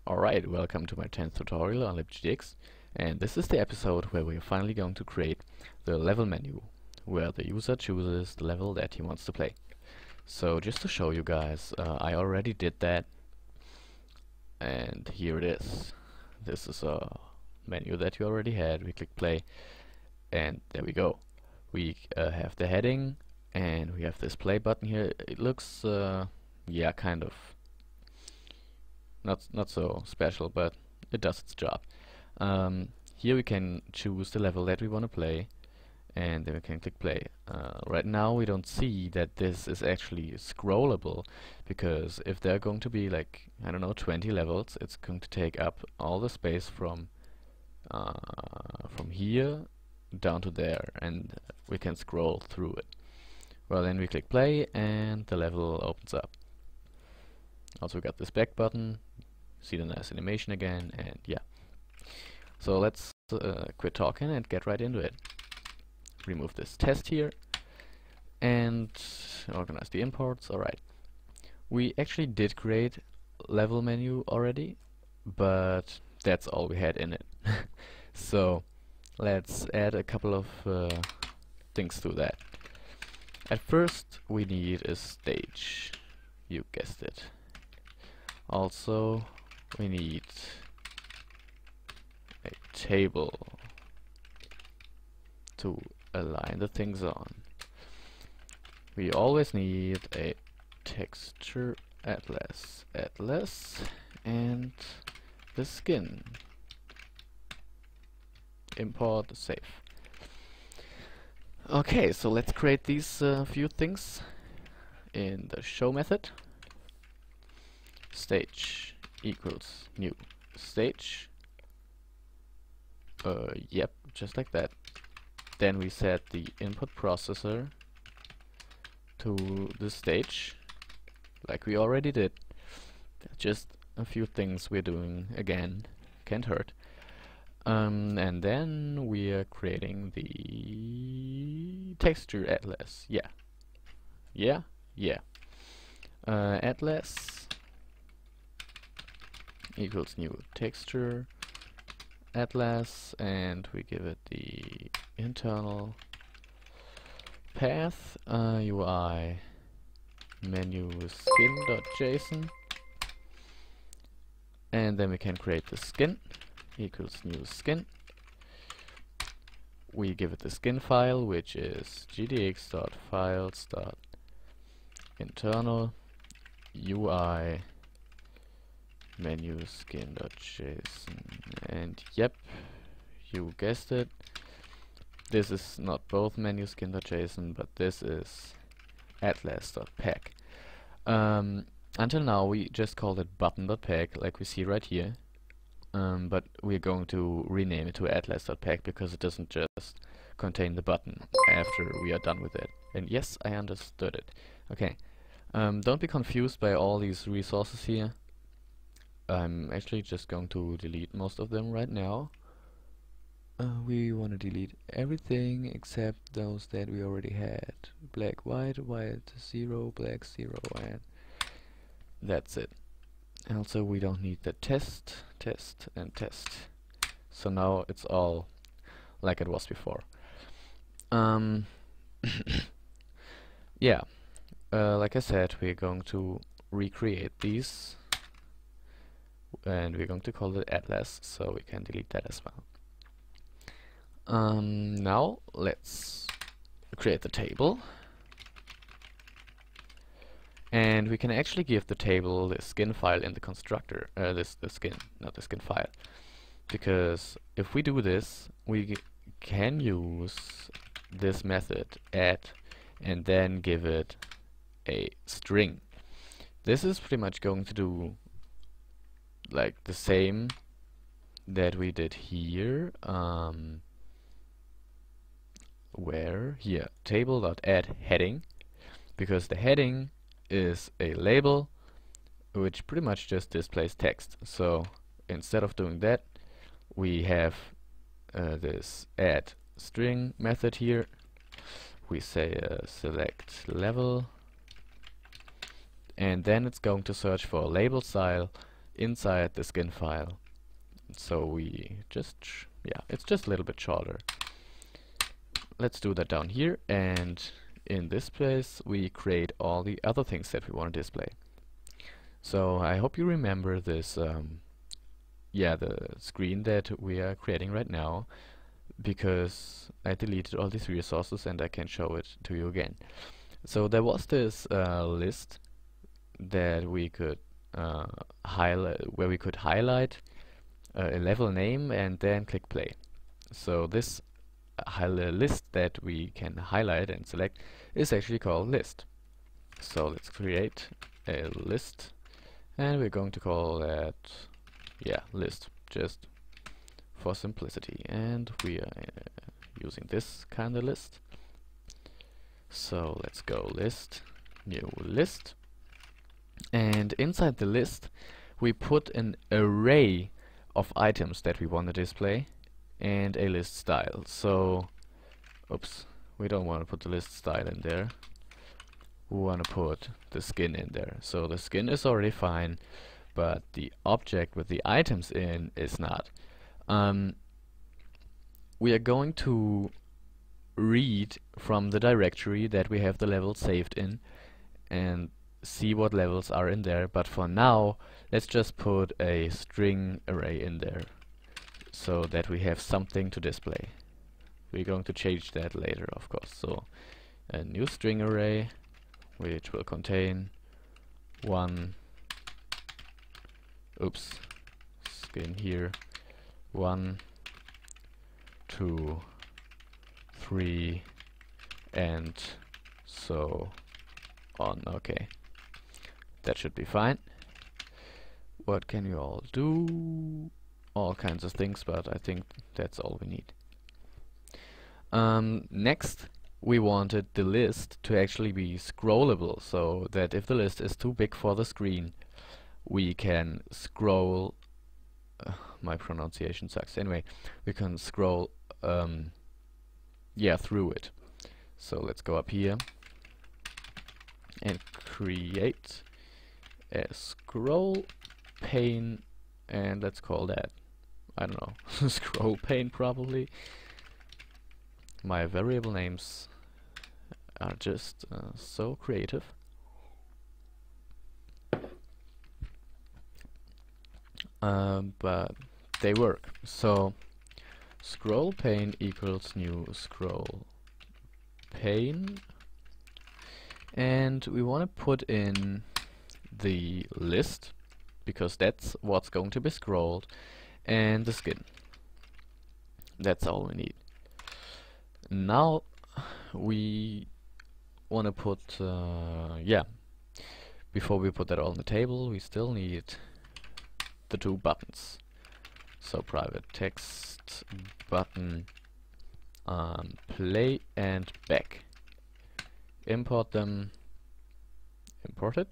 Alright, welcome to my 10th tutorial on LibGDX, and this is the episode where we're finally going to create the level menu, where the user chooses the level that he wants to play. So just to show you guys, I already did that, and here it is. This is a menu that you already had. We click play, and there we go. We have the heading, and we have this play button here. It looks, yeah, kind of not so special, but it does its job. Here we can choose the level that we want to play, and then we can click play. Right now we don't see that this is actually scrollable, because if there are going to be like, I don't know, 20 levels, it's going to take up all the space from here down to there, and we can scroll through it. Well, then we click play and the level opens up. Also we got this back button, see the nice animation again, and yeah. So let's quit talking and get right into it. Remove this test here and organize the imports. Alright. We actually did create level menu already, but that's all we had in it. So let's add a couple of things to that. At first we need a stage. You guessed it. Also, we need a table to align the things on. We always need a texture atlas, and the skin. Import save. Okay, so let's create these few things in the show method. Stage equals new stage. Yep, just like that. Then we set the input processor to the stage, like we already did. Just a few things we're doing again, can't hurt. And then we are creating the texture atlas. Atlas equals new texture atlas, and we give it the internal path UI menu skin.json, and then we can create the skin equals new skin. We give it the skin file, which is gdx.files.internal UI menu skin.json, and yep, you guessed it, this is not both menu skin.json, but this is atlas.pack. Until now we just called it button.pack, like we see right here, but we're going to rename it to atlas.pack because it doesn't just contain the button after we are done with it. And yes, I understood it. Okay, don't be confused by all these resources here. I'm actually just going to delete most of them right now. We want to delete everything except those that we already had. Black, white, white, 0, black, 0, and that's it. Also, we don't need the test, and test. So now it's all like it was before. Yeah, like I said, we're going to recreate these, and we're going to call it atlas, so we can delete that as well. Now let's create the table, and we can actually give the table the skin file in the constructor, the skin, not the skin file, because if we do this, we can use this method add and then give it a string. This is pretty much going to do like the same that we did here, where here table.add heading, because the heading is a label which pretty much just displays text. So instead of doing that, we have this add string method here. We say select level, and then it's going to search for a label style inside the skin file. So we just, yeah, it's just a little bit shorter. Let's do that down here, and in this place we create all the other things that we want to display. So I hope you remember this, yeah, the screen that we are creating right now, because I deleted all these resources and I can show it to you again. So there was this list that we could highlight, where we could highlight a level name and then click play. So this list that we can highlight and select is actually called list. So let's create a list, and we're going to call that, yeah, list, just for simplicity, and we are using this kind of list. So let's go list, new list, and inside the list we put an array of items that we want to display and a list style. So, oops, we don't want to put the list style in there. We want to put the skin in there. So the skin is already fine, but the object with the items in is not. We are going to read from the directory that we have the levels saved in and see what levels are in there, but for now let's just put a string array in there so that we have something to display. We're going to change that later, of course. So a new string array which will contain skin here, 1, 2, 3, and so on. Okay, that should be fine. What can you all do? All kinds of things, but I think that's all we need. Next, we wanted the list to actually be scrollable, so that if the list is too big for the screen, we can scroll. My pronunciation sucks. Anyway, we can scroll, yeah, through it. So let's go up here and create a ScrollPane, and let's call that, I don't know, ScrollPane probably. My variable names are just so creative. But they work. So ScrollPane equals new ScrollPane, and we want to put in the list because that's what's going to be scrolled, and the skin. That's all we need. Now we want to put, yeah, before we put that all on the table, we still need the two buttons. So private text button, play and back. Import them, import it,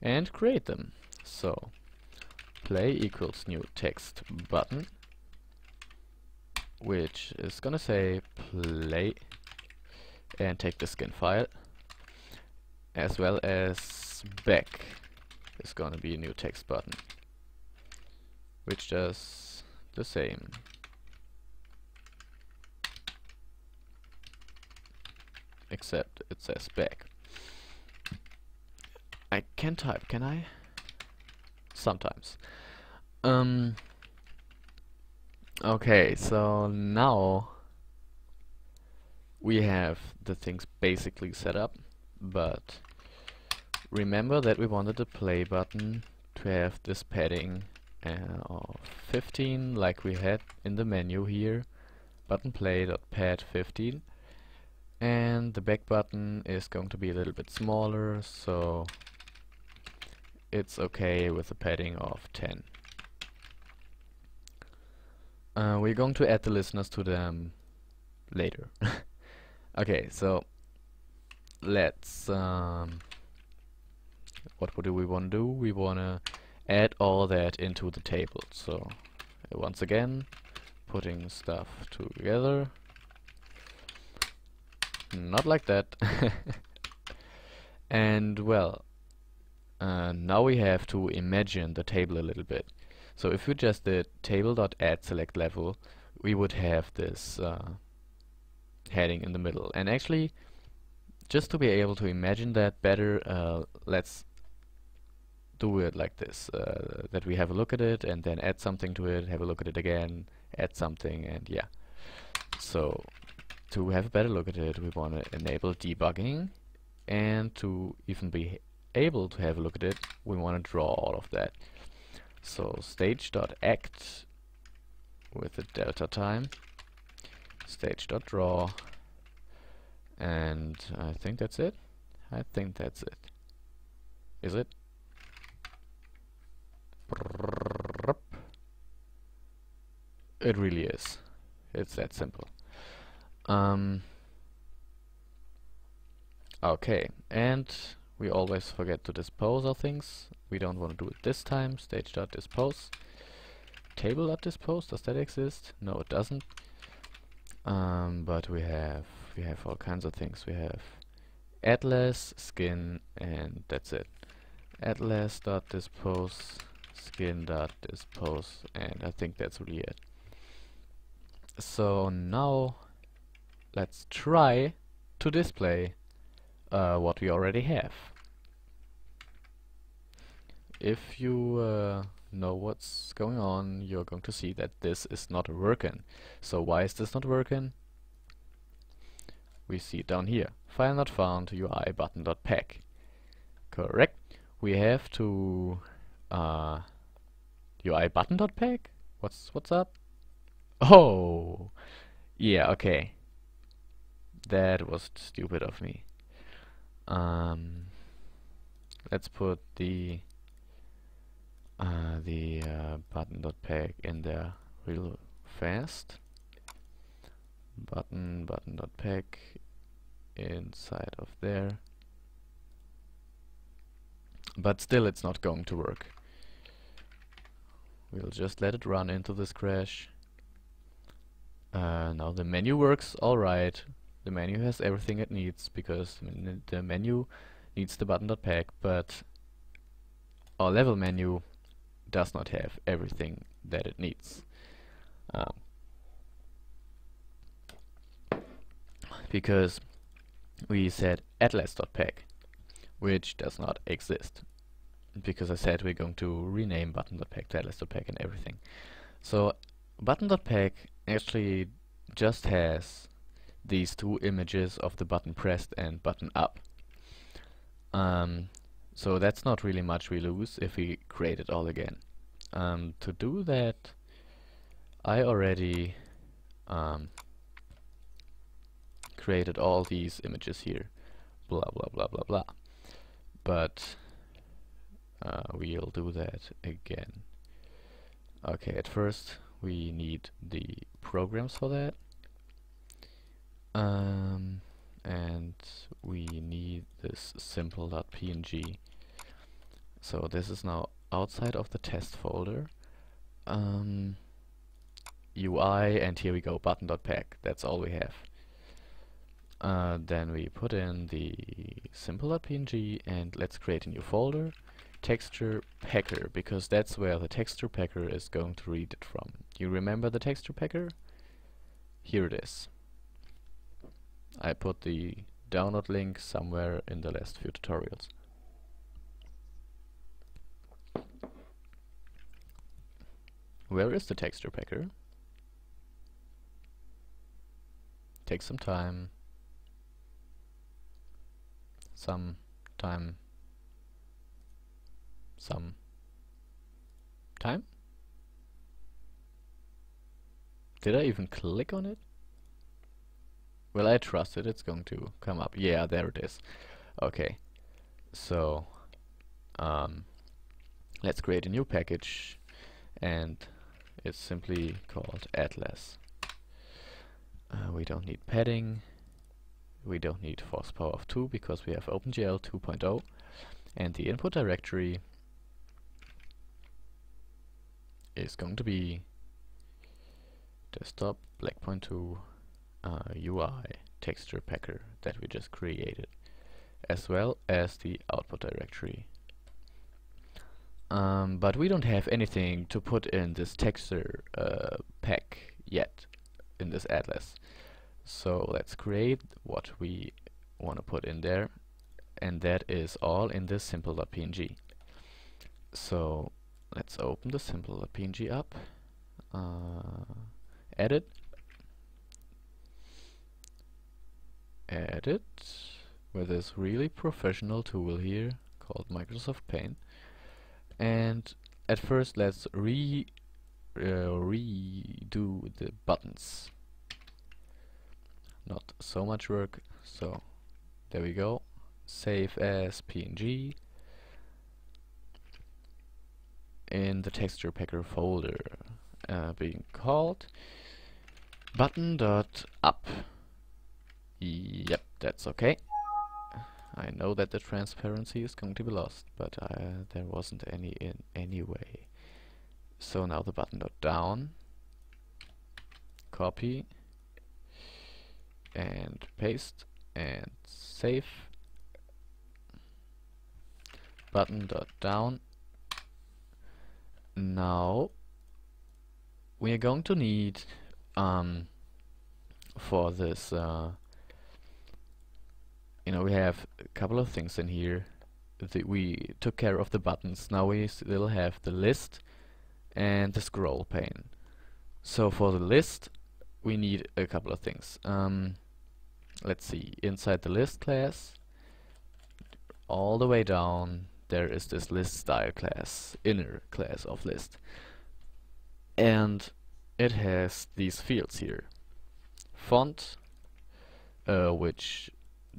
and create them. So play equals new text button, which is gonna say play, and take the skin file, as well as back is gonna be a new text button, which does the same. Except it says back. I can type, can I? Sometimes. Okay, so now we have the things basically set up, but remember that we wanted the play button to have this padding of 15 like we had in the menu here, button play.pad 15, and the back button is going to be a little bit smaller, so it's okay with a padding of 10. We're going to add the listeners to them later. Okay, so let's what do we want to do? We want to add all that into the table. So once again, putting stuff together, not like that. And well, now we have to imagine the table a little bit. So if we just did table.add select level, we would have this heading in the middle. And actually, just to be able to imagine that better, let's do it like this, that we have a look at it and then add something to it, have a look at it again, add something, and yeah. So to have a better look at it, we want to enable debugging, and to even be able to have a look at it, we want to draw all of that. So stage.act with a delta time, stage.draw, and I think that's it. I think that's it. Is it? It really is. It's that simple. Okay, and we always forget to dispose of things. We don't want to do it this time. Stage.dispose. Table.dispose, does that exist? No, it doesn't. But we have all kinds of things. We have atlas, skin, and that's it. Atlas.dispose, skin.dispose, and I think that's really it. So now let's try to display what we already have. If you know what's going on, you're going to see that this is not working. So why is this not working? We see it down here. File not found, UI button.pack. Correct. We have to UI button.pack? What's up? Oh, yeah, okay. That was stupid of me. Let's put the button.pack in there real fast. Button.pack inside of there. But still it's not going to work. We'll just let it run into this crash. Now the menu works alright. The menu has everything it needs because the menu needs the button.pack, but our level menu does not have everything that it needs. Because we said atlas.pack, which does not exist. Because I said we're going to rename button.pack to atlas.pack and everything. So button.pack actually just has these two images of the button pressed and button up. So that's not really much we lose if we create it all again. To do that, I already created all these images here, blah blah blah blah blah. But we'll do that again. Okay, at first we need the programs for that. And we need this simple.png. So this is now outside of the test folder. UI, and here we go, button.pack. That's all we have. Then we put in the simple.png, and let's create a new folder, texture packer, because that's where the texture packer is going to read it from. You remember the texture packer? Here it is. I put the download link somewhere in the last few tutorials. Where is the texture packer? Take some time. Some time. Did I even click on it? Well, I trust it, it's going to come up. Yeah, there it is. Okay, so let's create a new package, and it's simply called Atlas. We don't need padding, we don't need force power of 2 because we have OpenGL 2.0, and the input directory is going to be desktop blackpoint 2 UI texture packer that we just created, as well as the output directory. but we don't have anything to put in this texture pack yet in this atlas. So let's create what we want to put in there, and that is all in this simple.png. So let's open the simple.png up, edit, with this really professional tool here called Microsoft Pane. And at first let's redo the buttons. Not so much work, so there we go. Save as PNG in the texture packer folder, being called button.up. Yep, that's okay. I know that the transparency is going to be lost, but there wasn't any in anyway. So now the button.down, copy and paste and save. Button.down. Now we are going to need for this we have a couple of things in here. We took care of the buttons. Now we still have the list and the scroll pane. So for the list we need a couple of things. Let's see, inside the list class all the way down there is this list style class, inner class of list, and it has these fields here. Font, which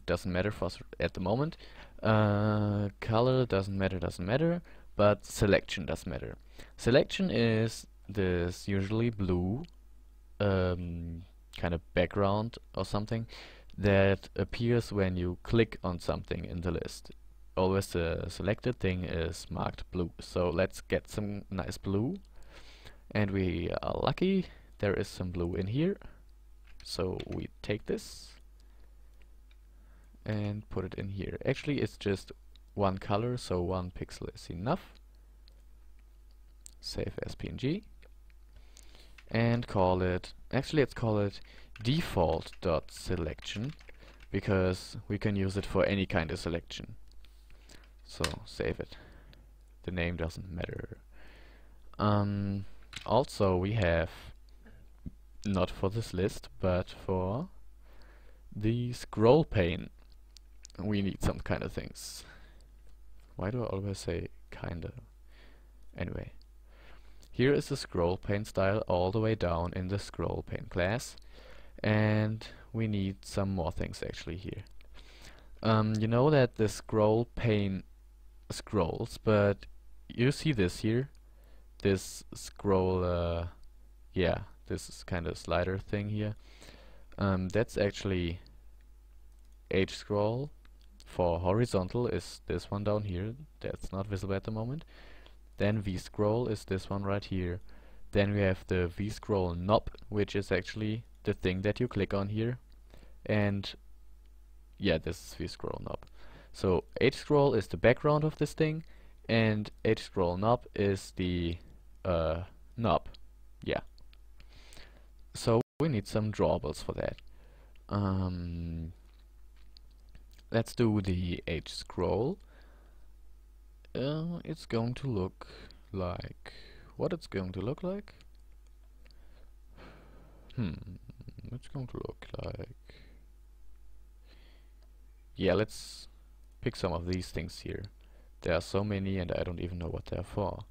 doesn't matter for us at the moment. Color doesn't matter, but selection does matter. Selection is this usually blue kind of background or something that appears when you click on something in the list. Always the selected thing is marked blue. So let's get some nice blue, and we are lucky there is some blue in here. So we take this and put it in here. Actually it's just one color, so 1 pixel is enough. Save as PNG and call it, actually let's call it default.selection, because we can use it for any kind of selection. So save it. The name doesn't matter. Also we have, not for this list, but for the scroll pane, we need some kind of things. Why do I always say kinda? Anyway, here is the scroll pane style all the way down in the scroll pane class, and we need some more things actually here. You know that the scroll pane scrolls, but you see this here, this scroll, yeah, this is kind of slider thing here. That's actually H scroll. For horizontal is this one down here, that's not visible at the moment. Then V scroll is this one right here. Then we have the V scroll knob, which is actually the thing that you click on here. And yeah, this is V scroll knob. So H scroll is the background of this thing, and H scroll knob is the knob. Yeah. So we need some drawables for that. Let's do the H scroll. It's going to look like what it's going to look like. It's going to look like, yeah, let's pick some of these things here. There are so many and I don't even know what they're for.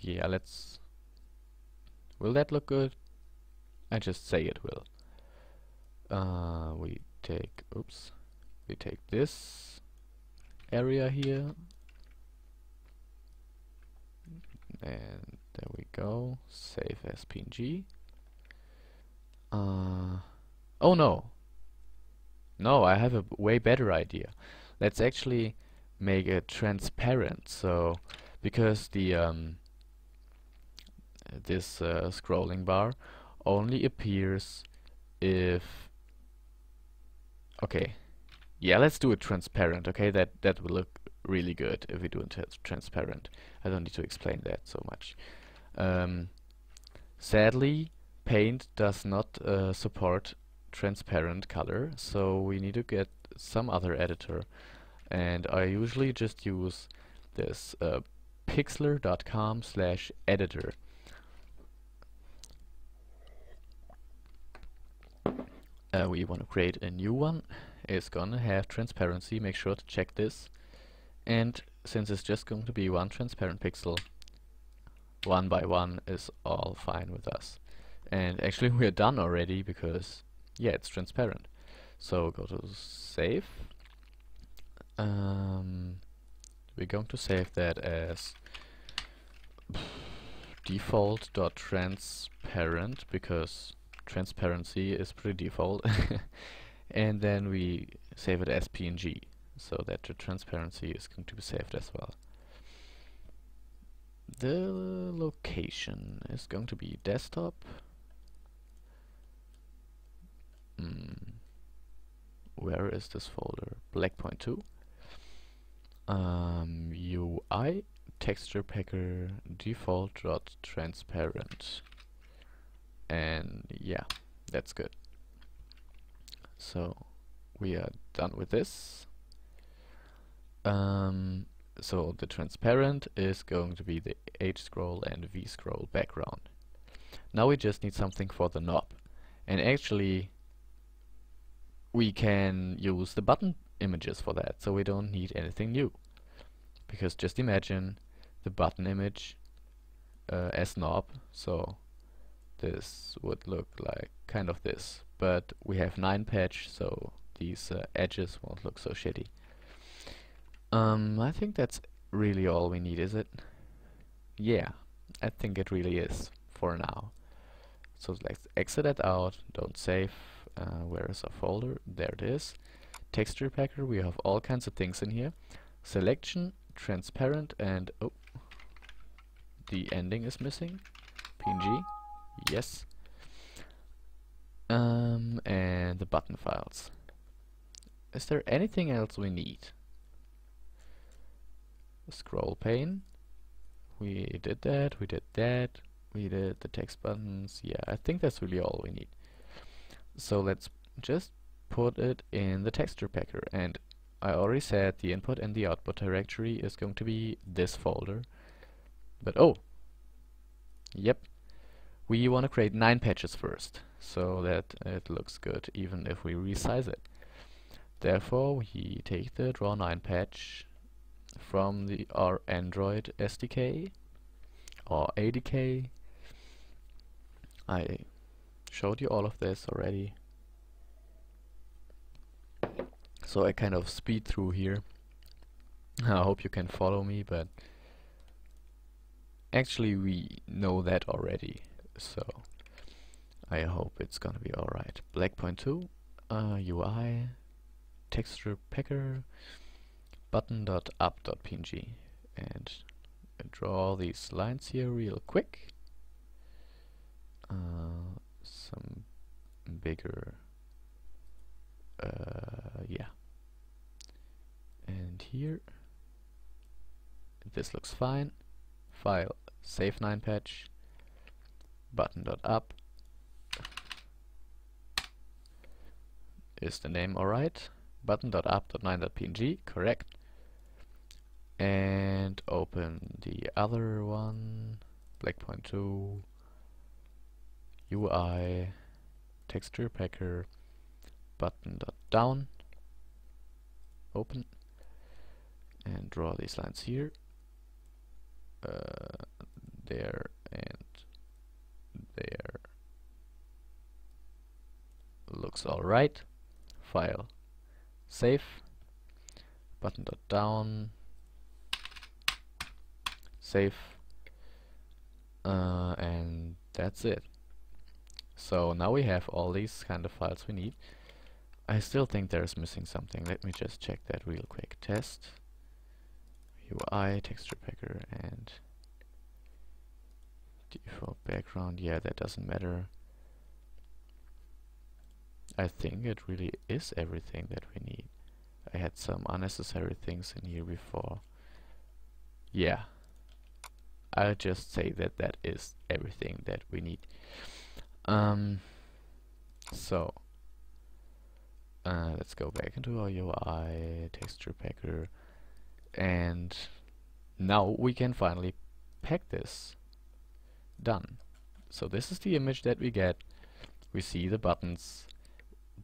Yeah, let's, will that look good? I just say it will. We take, oops, we take this area here, and there we go. Save as PNG. Oh no, I have a way better idea. Let's actually make it transparent. So because the this scrolling bar only appears if, okay, yeah, let's do it transparent. Okay, that will look really good if we do it transparent. I don't need to explain that so much. Sadly, Paint does not support transparent color, so we need to get some other editor. And I usually just use this pixlr.com/editor. We want to create a new one. It's gonna have transparency, make sure to check this. And since it's just going to be one transparent pixel, 1 by 1 is all fine with us. And actually we're done already because, yeah, it's transparent. So go to save. We're going to save that as default.transparent because transparency is pretty default. And then we save it as PNG so that the transparency is going to be saved as well. The location is going to be desktop. Where is this folder? Blackpoint 2. UI texture packer default.transparent. And yeah, that's good. So we are done with this. So the transparent is going to be the H-scroll and V-scroll background. Now we just need something for the knob. And actually we can use the button images for that, so we don't need anything new. Because just imagine the button image as knob, so this would look like kind of this. But we have 9 patch, so these edges won't look so shitty. I think that's really all we need, is it? Yeah, I think it really is for now. So let's exit it out, don't save. Where is our folder? There it is. Texture packer, we have all kinds of things in here. Selection, transparent, and oh, the ending is missing. PNG, yes. And the button files. Is there anything else we need? ScrollPane. We did that, we did that, we did the text buttons. Yeah, I think that's really all we need. So let's just put it in the texture packer. And I already said the input and the output directory is going to be this folder. But oh, yep, we want to create 9 patches first, so that it looks good even if we resize it. Therefore, we take the draw 9 patch from our Android SDK or ADK. I showed you all of this already, so I kind of speed through here. I hope you can follow me, but actually we know that already, so I hope it's gonna be alright. Blackpoint 2, UI, texture packer, button.up.png, and draw these lines here real quick. Some bigger, yeah. And here, this looks fine. File, save 9 patch, button.up. Is the name alright? Button.up.9.png, correct. And open the other one, Blackpoint 2, UI, texture packer, button.down, open, and draw these lines here, there and there. Looks alright. File, save, button.down, save, and that's it. So now we have all these kind of files we need. I still think there's missing something. Let me just check that real quick. Test, UI, texture packer, and default background. Yeah, that doesn't matter. I think it really is everything that we need. I had some unnecessary things in here before. Yeah, I'll just say that that is everything that we need. So let's go back into our UI, texture packer, and now we can finally pack this. Done. So this is the image that we get. We see the buttons,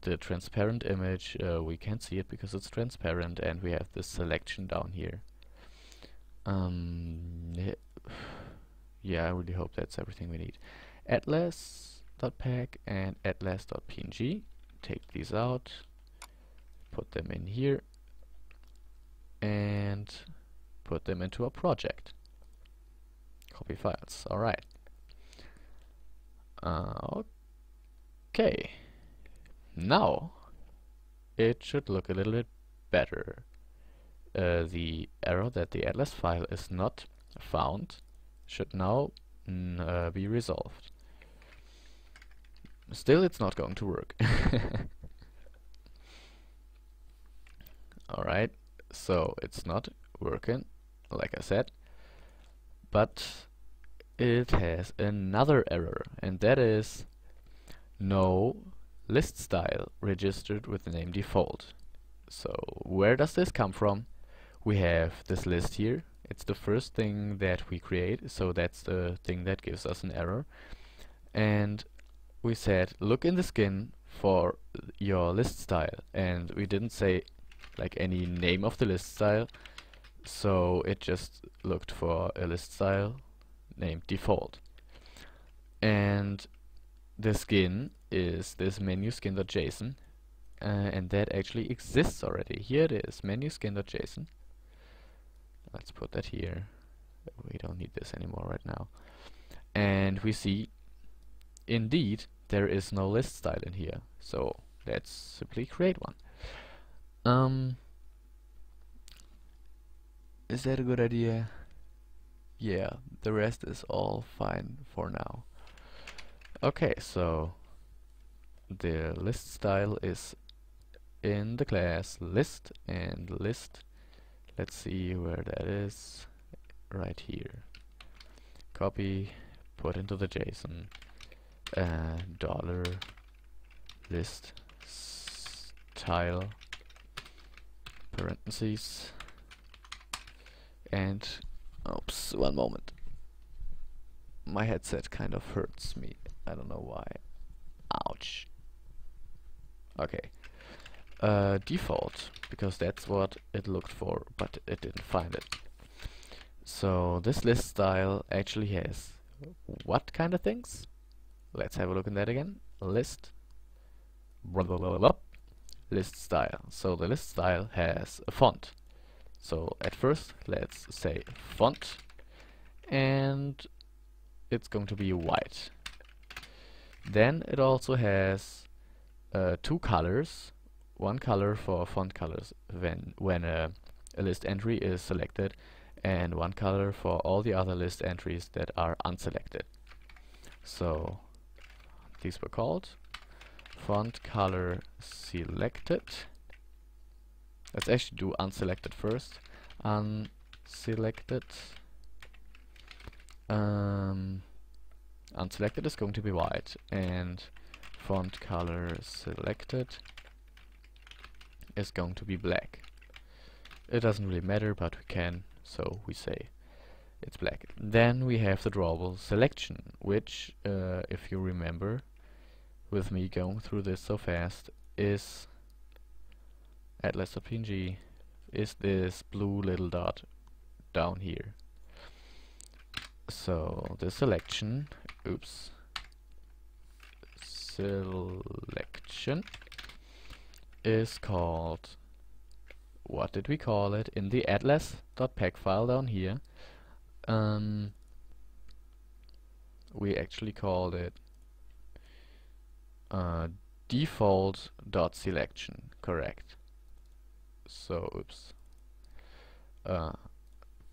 the transparent image, we can't see it because it's transparent, and we have this selection down here. Yeah, I really hope that's everything we need. Atlas.pack and atlas.png. Take these out, put them in here, and put them into a project. Copy files. Alright. Okay. Now it should look a little bit better. The error that the atlas file is not found should now be resolved. Still, it's not going to work. Alright, so it's not working, like I said, but it has another error, and that is no list style registered with the name default. So where does this come from? We have this list here. It's the first thing that we create, so that's the thing that gives us an error. And we said look in the skin for your list style, and we didn't say like any name of the list style, so it just looked for a list style named default. And the skin is this menu skin.json, and that actually exists already. Here it is, menu skin.json. Let's put that here. We don't need this anymore right now. And we see, indeed, there is no list style in here. So let's simply create one. Is that a good idea? Yeah, the rest is all fine for now. Okay, so the list style is in the class list, and list, let's see where that is, right here. Copy, put into the JSON, dollar list style, parentheses, and oops, one moment. My headset kind of hurts me. I don't know why. Ouch. Okay. Default, because that's what it looked for, but it didn't find it. So this list style actually has what kind of things? Let's have a look at that again. List, blah, blah, blah, blah, list style. So the list style has a font. So at first, let's say font, and it's going to be white. Then it also has two colors. One color for font colors when a list entry is selected, and one color for all the other list entries that are unselected. So these were called font color selected. Let's actually do unselected first. Unselected. Unselected is going to be white, and font color selected is going to be black. It doesn't really matter, but we can, so we say it's black. Then we have the drawable selection, which, if you remember, with me going through this so fast, is atlas.png, is this blue little dot down here. So the selection, oops, selection is called, what did we call it in the atlas.pack file down here? We actually called it default.selection, correct. So oops,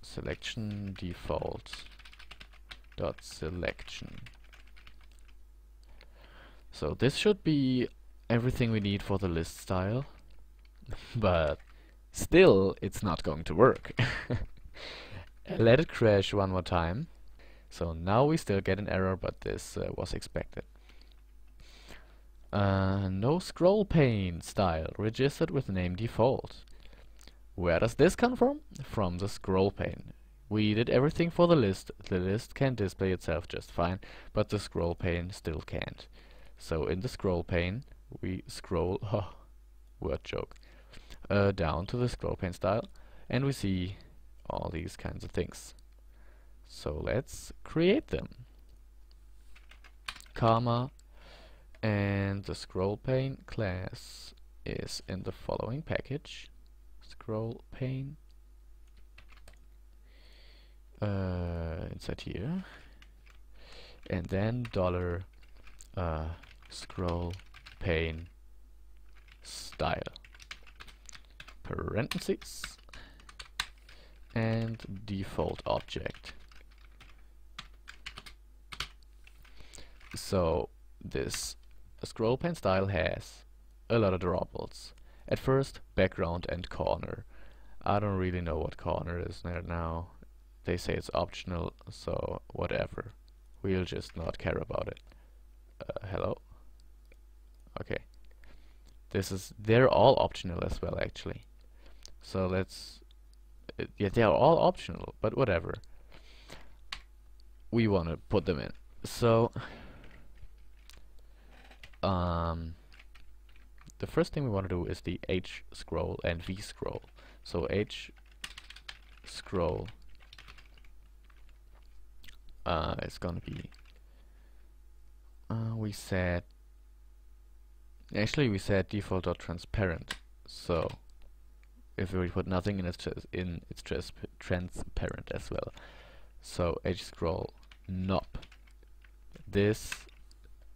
selection default.selection. So this should be everything we need for the list style, but Still, it's not going to work. Let it crash one more time. So now we still get an error, but this was expected. No ScrollPane style registered with name default. Where does this come from? From the ScrollPane. We did everything for the list. The list can display itself just fine, but the ScrollPane still can't. So in the ScrollPane, we scroll, word joke, down to the ScrollPane style, and we see all these kinds of things. So let's create them. Comma, and the ScrollPane class is in the following package. ScrollPane. Inside here, and then dollar ScrollPane style parentheses and default object. So this ScrollPane style has a lot of drawables. At first, background and corner. I don't really know what corner is there now. They say it's optional, so whatever. We'll just not care about it. Hello? Okay. They're all optional as well, actually. So let's, yeah, they are all optional, but whatever. We want to put them in. So, the first thing we want to do is the H scroll and V scroll. So H scroll is gonna be we said default.transparent. So if we put nothing in, it's just transparent as well. So H scroll knob. This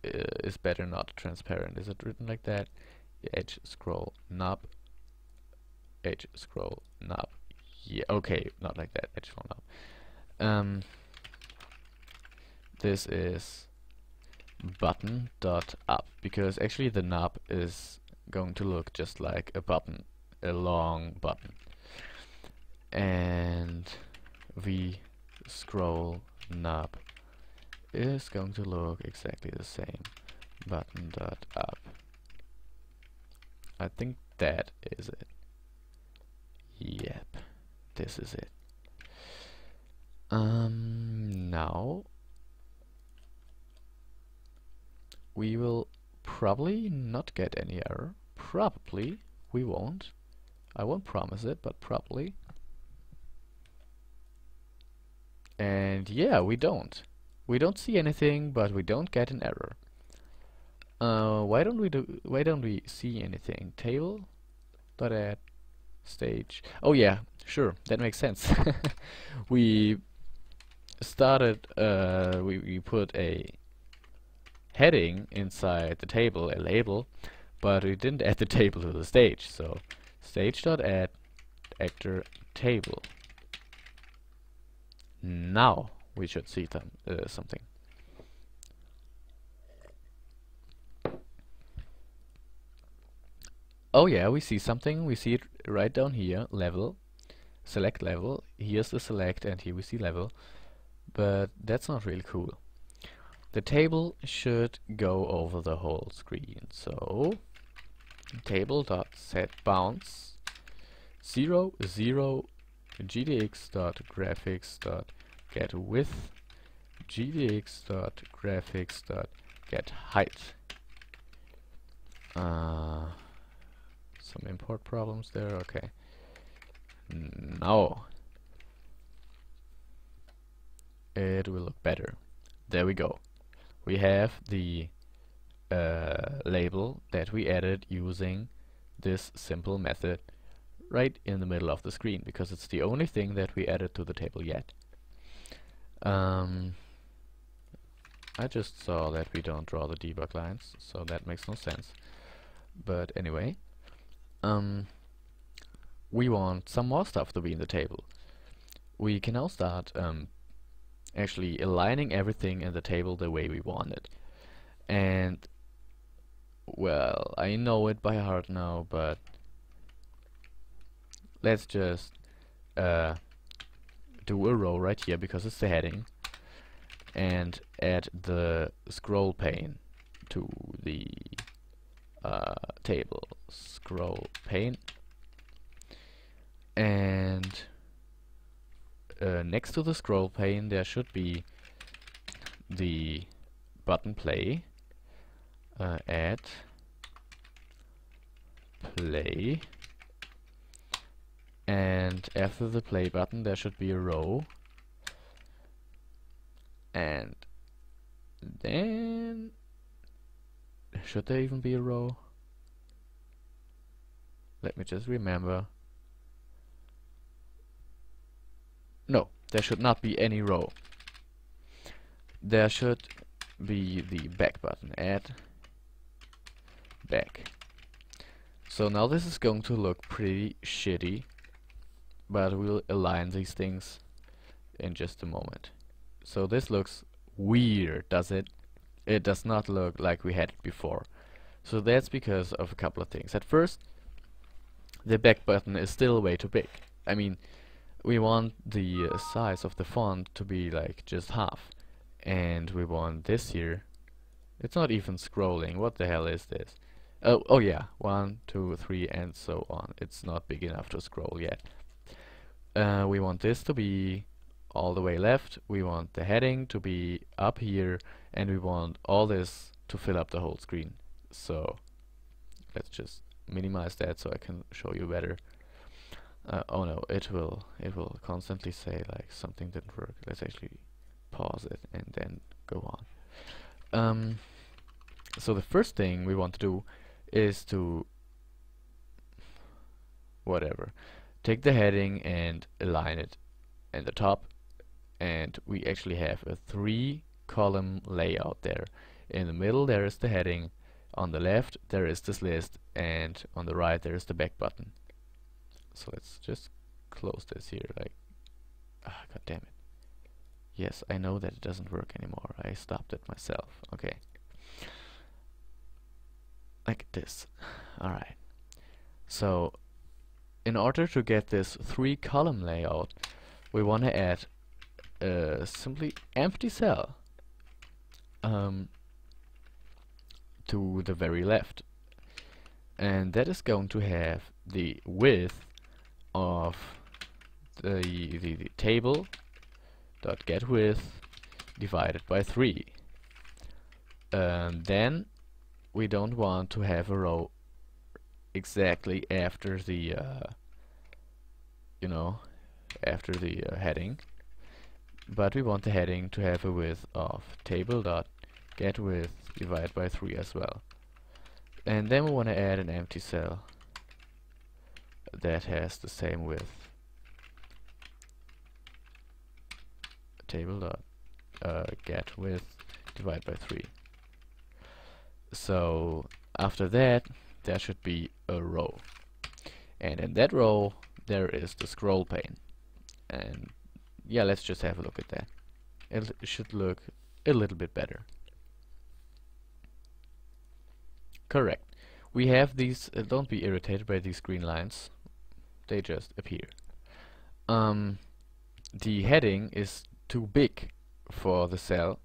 is better not transparent. Is it written like that? H scroll knob. H scroll knob. Yeah, okay, not like that. H scroll knob. This is button.up, because actually the knob is going to look just like a button, a long button. And V scroll knob is going to look exactly the same. Button.up. I think that is it. Yep, this is it. Now we will probably not get any error. Probably we won't. I won't promise it, but probably. And yeah, we don't. We don't see anything, but we don't get an error. Why don't we see anything? Table dot add stage. Oh yeah, sure, that makes sense. We started we put a heading inside the table, a label, but we didn't add the table to the stage. So stage.add actor table. Now we should see something. Oh yeah, we see something. We see it right down here, level, select level. Here's the select, and here we see level. But that's not really cool. The table should go over the whole screen. So table.setBounds 0 0 gdx.graphics.getWidth gdx.graphics.getHeight. Some import problems there. Okay. Now it will look better. There we go. We have the label that we added using this simple method right in the middle of the screen, because it's the only thing that we added to the table yet. I just saw that we don't draw the debug lines, so that makes no sense. But anyway, we want some more stuff to be in the table. We can now start actually aligning everything in the table the way we want it. And well, I know it by heart now, but let's just do a row right here because it's the heading, and add the ScrollPane to the table. ScrollPane, and next to the ScrollPane there should be the button play. Add play, and after the play button there should be a row, and then should there even be a row? Let me just remember. No, there should not be any row. There should be the back button. Add back. So now this is going to look pretty shitty, but we'll align these things in just a moment. So this looks weird, does it? It does not look like we had it before. So that's because of a couple of things. At first, the back button is still way too big. I mean, we want the size of the font to be like just half, and we want this here. It's not even scrolling. What the hell is this? Oh yeah, 1, 2, 3, and so on. It's not big enough to scroll yet. We want this to be all the way left. We want the heading to be up here, and we want all this to fill up the whole screen. So let's just minimize that so I can show you better. Oh no, it will constantly say like something didn't work. Let's actually pause it and then go on. So the first thing we want to do is to take the heading and align it in the top, and we actually have a 3-column layout there. In the middle there is the heading, on the left there is this list, and on the right there is the back button. So let's just close this here, like, god damn it. Yes, I know that it doesn't work anymore. I stopped it myself. Okay. Like this. Alright. So, in order to get this 3-column layout, we want to add a simply empty cell to the very left. And that is going to have the width of the table dot get width divided by 3. Then we don't want to have a row exactly after the after the heading, but we want the heading to have a width of table dot get width divided by 3 as well. And then we want to add an empty cell that has the same width. Table dot get width divided by 3. So after that there should be a row, and in that row there is the ScrollPane. And yeah, let's just have a look at that. It should look a little bit better. Correct. We have these, don't be irritated by these green lines, they just appear. The heading is too big for the cell,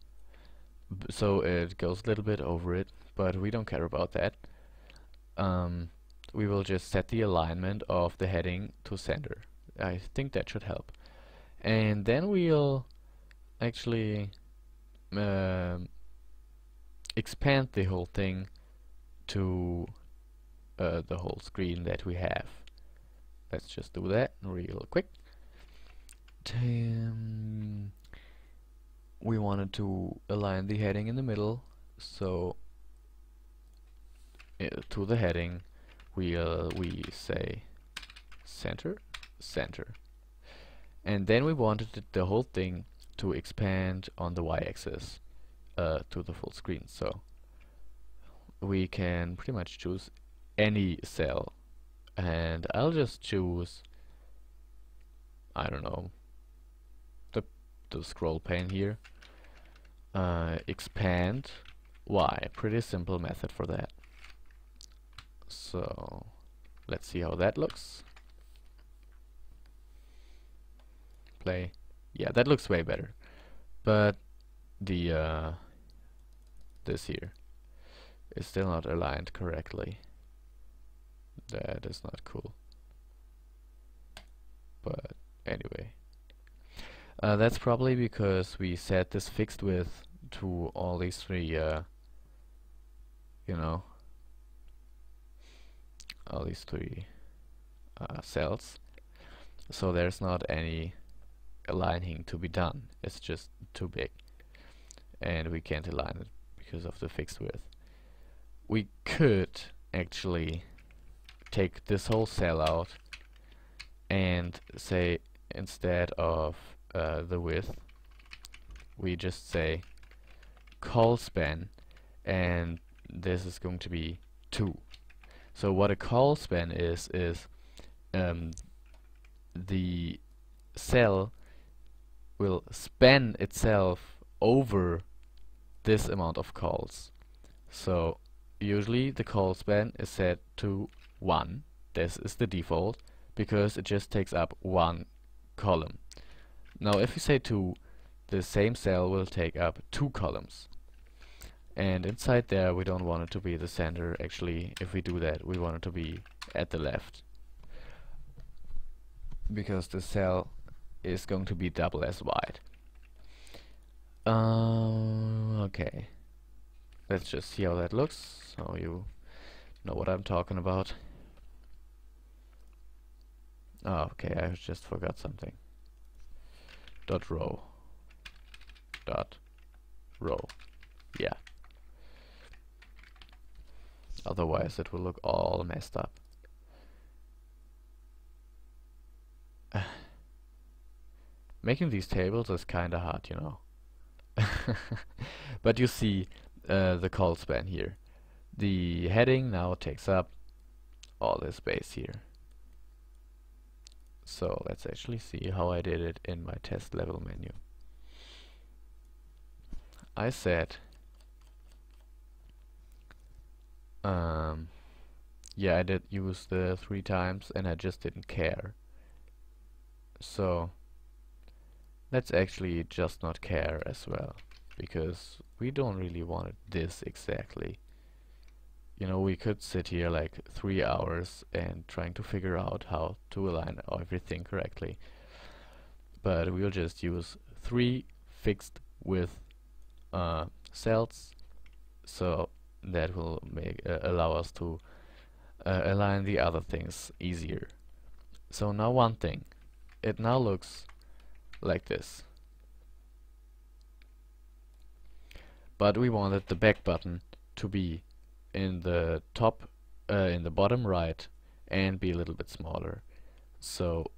so it goes a little bit over it, but we don't care about that. We will just set the alignment of the heading to center. I think that should help. And then we'll actually expand the whole thing to the whole screen that we have. Let's just do that real quick. We wanted to align the heading in the middle, so to the heading we say center, center, and then we wanted the whole thing to expand on the y-axis to the full screen. So we can pretty much choose any cell, and I'll just choose, I don't know, the ScrollPane here. Expand y, pretty simple method for that. So let's see how that looks. play. Yeah, that looks way better. But the this here is still not aligned correctly. That is not cool. But anyway, that's probably because we set this fixed width to all these three, you know, all these three cells. So there's not any aligning to be done. It's just too big, and we can't align it because of the fixed width. We could actually take this whole cell out and say, instead of the width, we just say call span, and this is going to be 2. So what a call span is the cell will span itself over this amount of calls. So usually the call span is set to 1. This is the default because it just takes up 1 column. Now if we say 2, the same cell will take up 2 columns. And inside there we don't want it to be the center. Actually, if we do that, we want it to be at the left, because the cell is going to be double as wide. Okay, let's just see how that looks, so you know what I'm talking about. Oh, okay, I just forgot something. .row. .row. Yeah. Otherwise it will look all messed up. Making these tables is kinda hard, you know. But you see the call span here. The heading now takes up all this space here. So let's actually see how I did it in my test level menu. I said yeah, I did use the 3 times and I just didn't care. So let's actually just not care as well, because we don't really want it this exactly. You know, we could sit here like 3 hours and trying to figure out how to align everything correctly, but we'll just use 3 fixed width cells, so that will make allow us to align the other things easier. So now one thing, it now looks like this, but we wanted the back button to be in the top, in the bottom right, and be a little bit smaller. So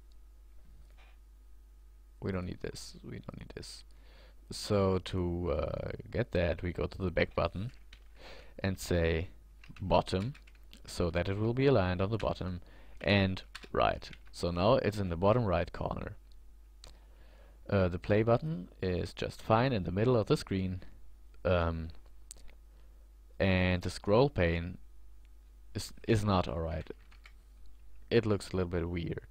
we don't need this. We don't need this. So to get that, we go to the back button and say bottom, so that it will be aligned on the bottom, and right. So now it's in the bottom right corner. The play button is just fine in the middle of the screen, and the scroll pane is not alright. It looks a little bit weird.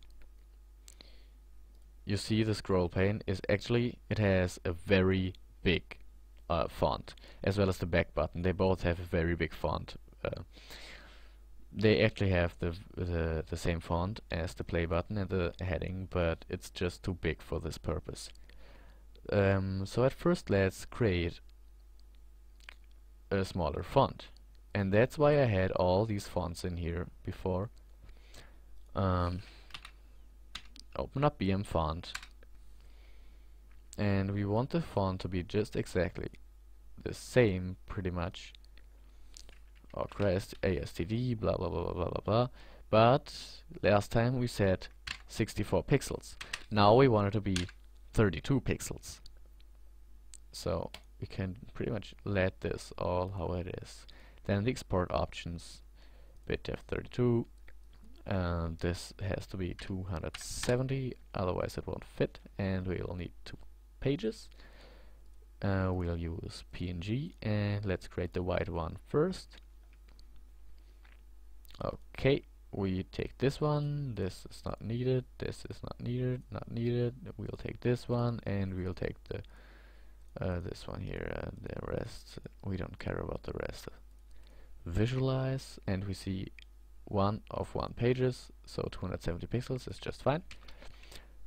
You see, the scroll pane is actually, it has a very big font, as well as the back button. They both have a very big font. They actually have the same font as the play button and the heading, but it's just too big for this purpose. So at first let's create a smaller font, and that's why I had all these fonts in here before. Open up BM font, and we want the font to be just exactly the same, pretty much. ASTD, blah blah blah blah blah blah. But last time we said 64 pixels. Now we want it to be 32 pixels. So we can pretty much let this all how it is. Then the export options, bitdef 32. This has to be 270, otherwise it won't fit, and we'll need 2 pages. We'll use PNG, and let's create the white one first. Okay, we take this one, this is not needed, this is not needed, we'll take this one, and we'll take the this one here, the rest, we don't care about the rest. Visualize, and we see 1 of 1 pages, so 270 pixels is just fine.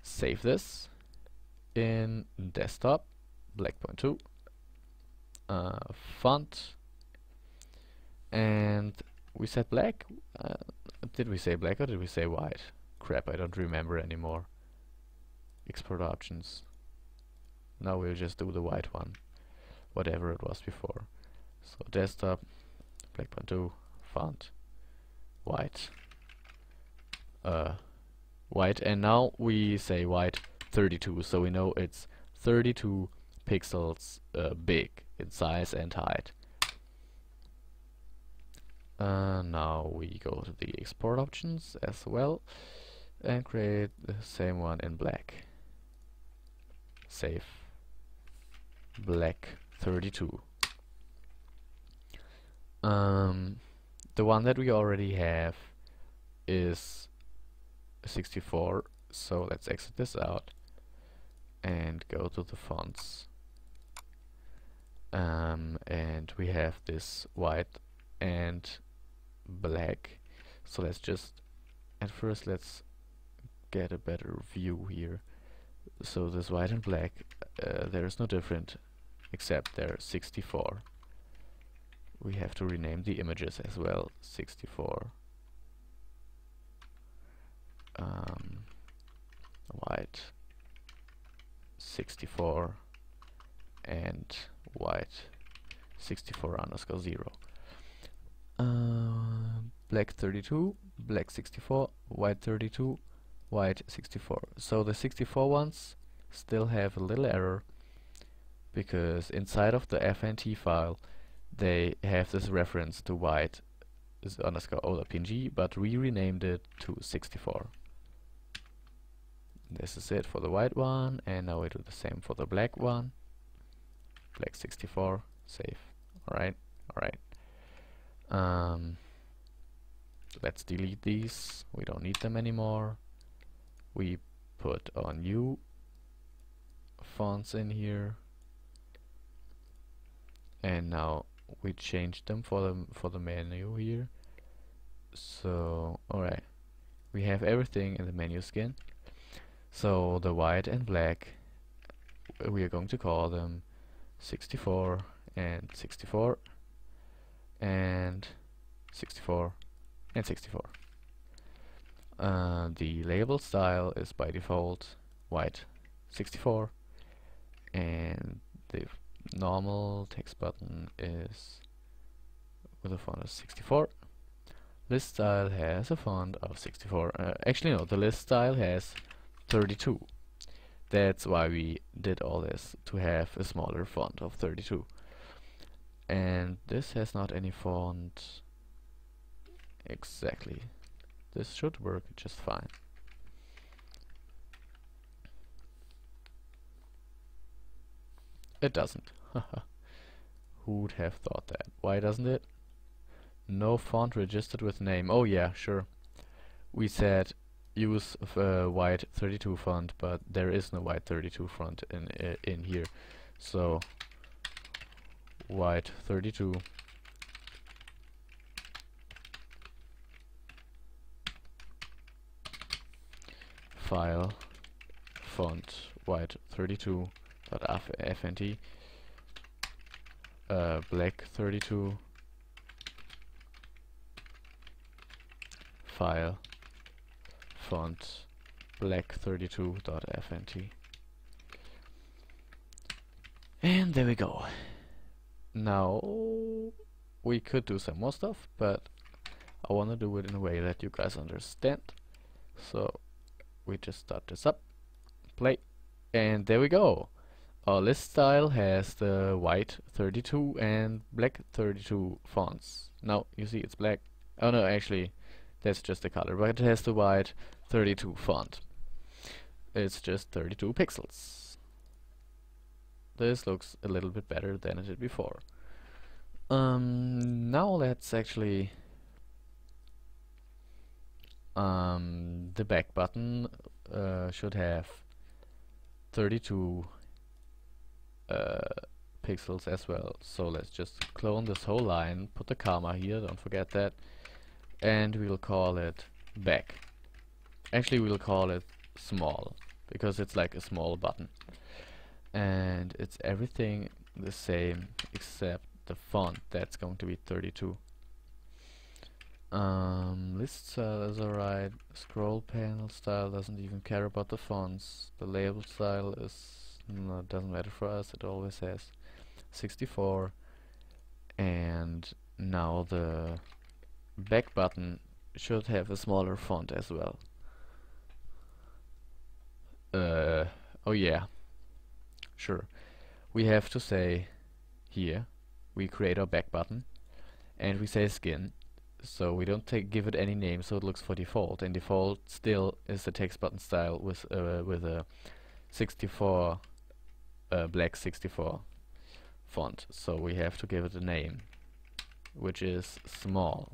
Save this in desktop, black.2, font, and we said black. Did we say black or did we say white? Crap, I don't remember anymore. Export options. Now we'll just do the white one, whatever it was before. So desktop, black.2, font, white, white, and now we say white 32, so we know it's 32 pixels big in size and height. Now we go to the export options as well and create the same one in black. Save black 32. The one that we already have is 64, so let's exit this out and go to the fonts. And we have this white and black, so let's just at first let's get a better view here. So this white and black, there is no different except they're 64. We have to rename the images as well. 64 white, 64 and white 64_0. Black 32, black 64, white 32, white 64. So the 64 ones still have a little error because inside of the FNT file they have this reference to white _PNG, but we renamed it to 64. This is it for the white one, and now we do the same for the black one. Black 64, save. Alright. Let's delete these, we don't need them anymore. We put our new fonts in here, and now we change them for the menu here. So alright, we have everything in the menu skin. So the white and black, we are going to call them 64 and 64 and 64 and 64. The label style is by default white 64, and the normal text button is with a font of 64. List style has a font of 64. Actually no, the list style has 32. That's why we did all this, to have a smaller font of 32. And this has not any font. Exactly. This should work just fine. It doesn't. Who'd have thought that? Why doesn't it? No font registered with name. Oh yeah, sure. We said use white 32 font, but there is no white 32 font in here. So white 32 file font white 32.fnt black 32 file font black 32.fnt, and there we go. Now we could do some more stuff, but I want to do it in a way that you guys understand. So we just start this up, play, and there we go. Our list style has the white 32 and black 32 fonts. Now you see it's black. Oh no, actually that's just the color, but it has the white 32 font. It's just 32 pixels. This looks a little bit better than it did before. Now let's actually The back button should have 32 pixels as well. So let's just clone this whole line, put the comma here, don't forget that, and we'll call it back. Actually, we'll call it small because it's like a small button, and it's everything the same except the font. That's going to be 32. List style is alright. Scroll panel style doesn't even care about the fonts. The label style is doesn't matter for us. It always has 64. And now the back button should have a smaller font as well. Oh yeah, sure. We have to say here we create our back button and we say skin. So we don't give it any name, so it looks for default, and default still is the text button style with a 64 black 64 font. So we have to give it a name, which is small.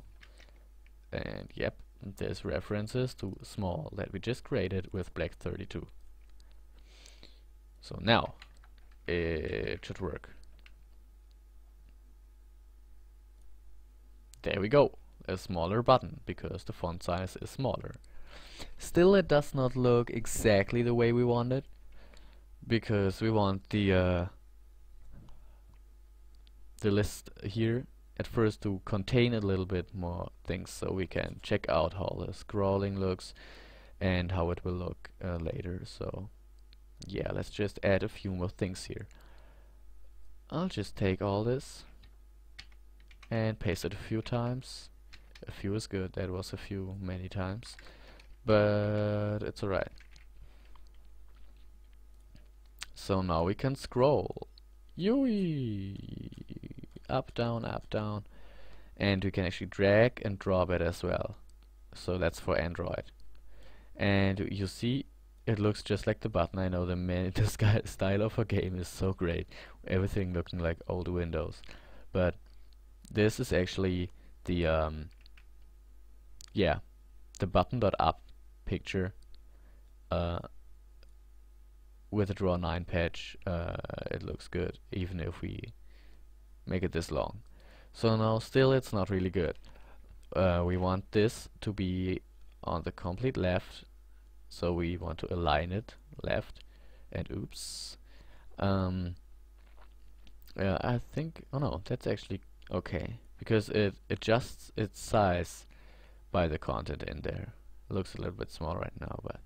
And yep, there's references to small that we just created with black 32. So now it should work. There we go. A smaller button because the font size is smaller. Still, it does not look exactly the way we want it, because we want the list here at first to contain a little bit more things, so we can check out how the scrolling looks and how it will look later. So yeah, let's just add a few more things here. I'll just take all this and paste it a few times. A few is good, that was a few many times, but it's alright. So now we can scroll. Yui! Up, down, and we can actually drag and drop it as well. So that's for Android. And you see, it looks just like the button. I know the style of a game is so great, everything looking like old Windows, but this is actually the yeah, the button.up picture with a Draw 9 patch. It looks good even if we make it this long. So now still it's not really good. We want this to be on the complete left, so we want to align it left, and oops, I think, oh no, that's actually okay, because it adjusts its size by the content in there. It looks a little bit small right now, but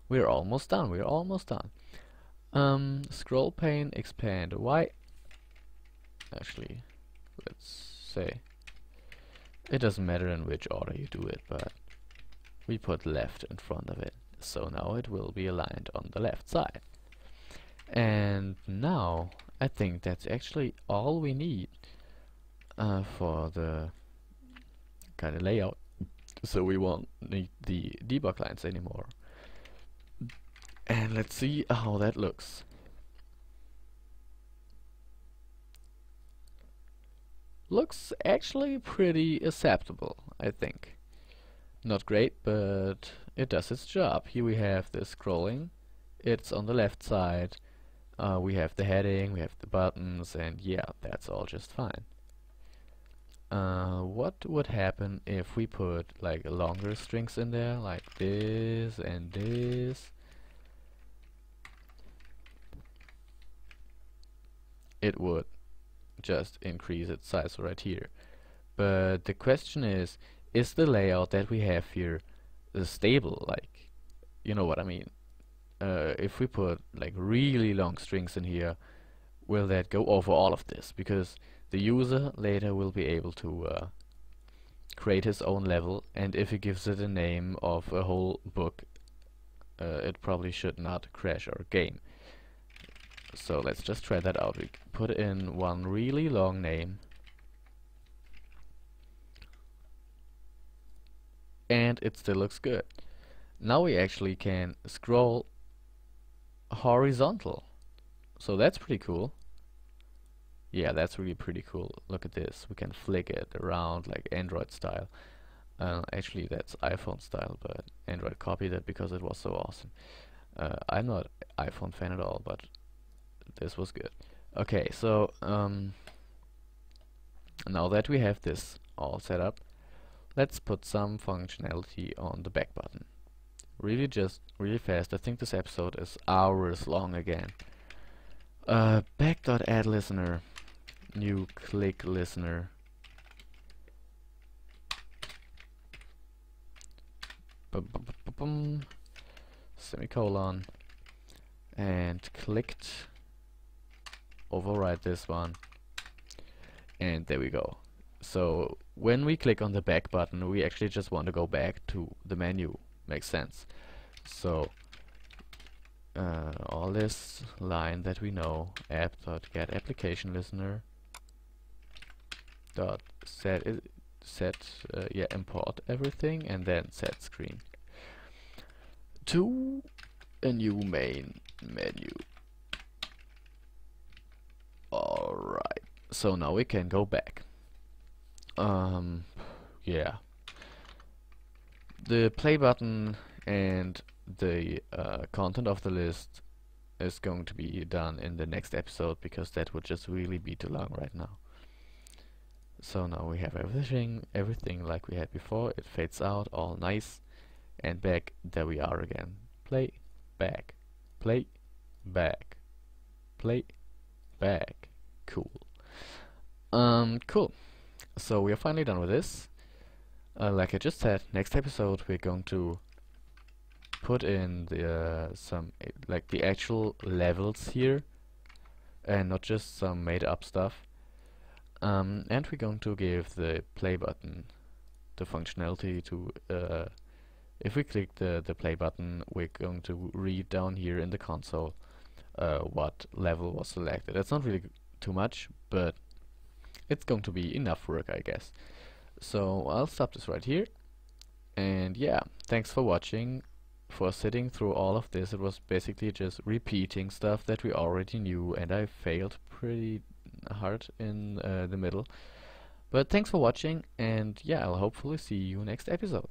we're almost done. ScrollPane expand. Why? Actually, let's say it doesn't matter in which order you do it, but we put left in front of it, so now it will be aligned on the left side. And now I think that's actually all we need for the kind of layout. So we won't need the debug lines anymore. And let's see how that looks. Looks actually pretty acceptable, I think. Not great, but it does its job. Here we have the scrolling. It's on the left side. We have the heading, we have the buttons, and yeah, that's all just fine. What would happen if we put like longer strings in there, like this and this? It would just increase its size right here. But the question is the layout that we have here stable? Like, you know what I mean? If we put like really long strings in here, will that go over all of this? Because the user later will be able to create his own level, and if he gives it a name of a whole book, it probably should not crash our game. So let's just try that out. We put in one really long name, and it still looks good. Now we actually can scroll horizontal, so that's pretty cool. Yeah, that's really pretty cool. Look at this. We can flick it around like Android style. Actually, that's iPhone style, but Android copied it because it was so awesome. I'm not iPhone fan at all, but this was good. Okay, so now that we have this all set up, let's put some functionality on the back button. Really fast. I think this episode is hours long again. Back.add listener, new click listener. Semicolon, and clicked. Override this one, and there we go. So when we click on the back button, we actually just want to go back to the menu. Makes sense. So all this line that we know, app.get application listener dot set import everything, and then set screen to a new main menu. Alright, so now we can go back. Yeah, the play button and the content of the list is going to be done in the next episode, because that would just really be too long right now. So now we have everything like we had before. It fades out, all nice, and back. There we are again. Play, back, play, back, play, back. Cool. Cool. So we are finally done with this. Like I just said, next episode we're going to put in the like the actual levels here, and not just some made up stuff. And we're going to give the play button the functionality to if we click the play button, we're going to read down here in the console what level was selected. That's not really too much, but it's going to be enough work, I guess. So I'll stop this right here, and yeah, thanks for watching, for sitting through all of this. It was basically just repeating stuff that we already knew, and I failed pretty hard in the middle. But thanks for watching, and yeah, I'll hopefully see you next episode.